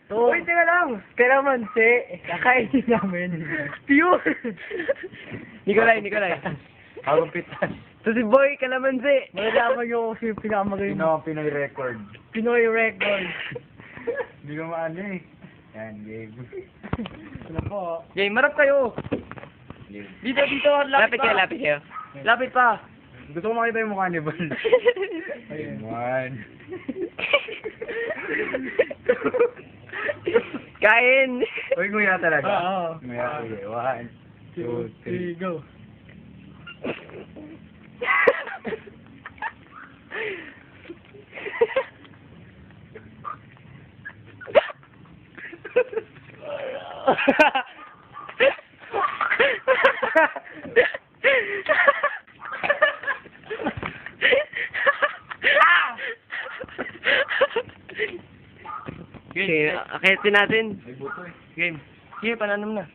Uy, teka lang. Kalamansi. Kakainin namin. Pure. Nikolay. Habang pitas. So si Boy Kalamansi. Malalaman nyo kung sino pinakamagaling. Sino ang Pinoy record? Pinoy record. Hindi ko maano eh. Yan, game. Ano po? Game, marap kayo. Dito. Lapit kayo. Lapit pa. Gusto ko makita yung mukha ni Bal. Ayun. 1. Kain. Uy, nguya talaga. Oo. Nguya. Okay, 1, 2, 3. go. Okay, akitin natin. May buto eh. Game. Sige, pananom na.